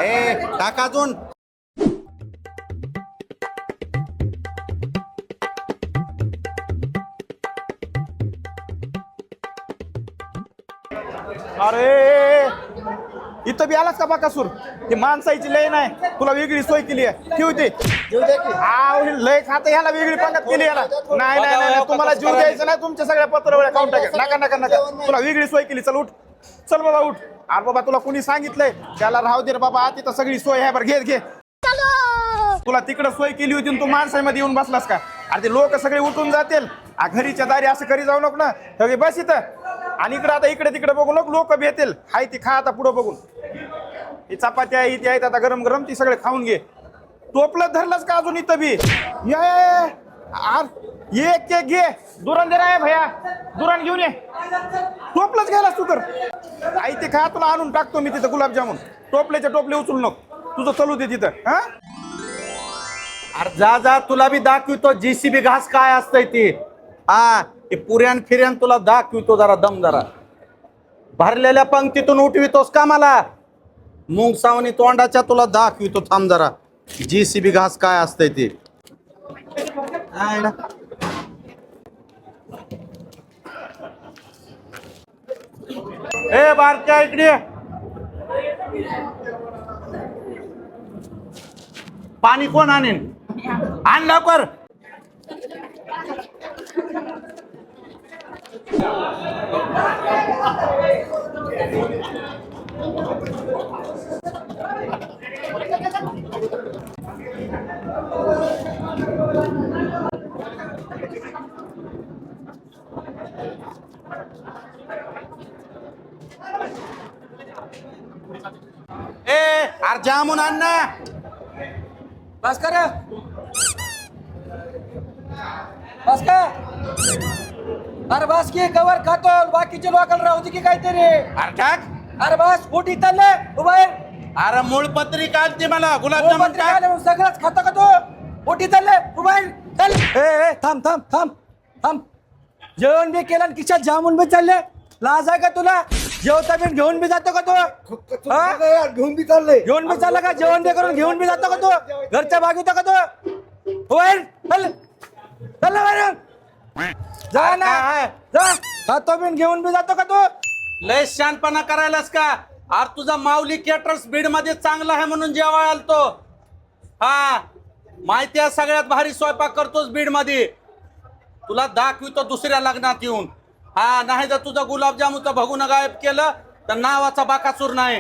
ए टाका अजून. अरे इथं बी आलास का बाकासूर? ही माणसाची लय नाही, तुला वेगळी सोय केली आहे. ठेव ते लय खात, ह्याला वेगळी पंगत केली याला. नाही नाही नाही, तुम्हाला जीव द्यायचं नाही, तुमच्या सगळ्या पत्रावळ्या काउंट टाका. नका नका नका, तुला वेगळी सोय केली. चल उठ, चल बाबा उठ. अरे बाबा तुला कोणी सांगितलंय त्याला राहू दे रे बाबा, तिथं सगळी सोय आहे. बरं घे घे, तुला तिकडं सोय केली होती तू माणसामध्ये येऊन बसलास का? अरे ते लोक सगळे उठून जातील. घरीच्या दारी असं करी जाऊ नको ना. हे बस इथं. आणि इकडं आता इकडे तिकडे बघू नको, लोक भेटेल. हाय ती खा आता पुढं बघून. ही चपात्या ही ती आहेत आता गरम गरम, ती सगळे खाऊन घे. टोपलं धरलंच का अजून इथं बी? ये केक घे. दुरण दे रे भैया, दुरण घेऊन ये. टोपलंच घ्यायलास तू तर. आई ते खा, तुला आणून टाकतो मी तिथं गुलाबजामुन. टोपल्याचे टोपले उचलू नको, तुझं चलू दे तिथं. हा अरे जा जा, तुला बी दाखवितो JCB घास काय असतंय ती. हा ते पुऱ्यान फिर्यान तुला दाखवितो. जरा दम, जरा भरलेल्या पंक्तीतून उठवितोस का मला? मुंग सावनी तोंडाच्या तुला दाखवितो. थांब जरा, JCB घास काय असतंय ती. ए बारक्या इकडे पाणी कोण आणेन? आण लवकर. ए अरे जामून आण ना. बस कर, बस का? अरे बस की, कवर खातो बाकीचे लोकांना राहू दे की काहीतरी. अरे टाक. अरे बस पोटी चालले उभा आहे. अरे मूळ पत्रिका आणते मला. गुलाबजामुन टाक. सगळंच खातो का तू? पोटी चालले उभा आहे. चल. ए थांब थांब थांब थांब. जेवण बी केलं आणि खिशात जामून बी चालले. लाज आहे का तुला? जेवता बी घेऊन बी जातो का तू? घेऊन बी चाललंय. घेऊन बी चालला का? जेवण बी करून घेऊन बी जातो का तू? घरच्या बागेतो का तू? होय चल चल ना बाहेर. जा ना, जा. खातो बी घेऊन बी जातो का तू? लय शानपणा करायलास का? अरे तुझा माऊली केटर्स बीड मध्ये चांगला आहे म्हणून जेवाय आलतो. हा माहिती आहे, सगळ्यात भारी स्वयंपाक करतोस बीड मध्ये. तुला दाखवितो दुसऱ्या लग्नात येऊन. हा नाही जर तुझा गुलाबजामुनचं भगुन गायब केलं तर नावाचा बाकासूर नाही.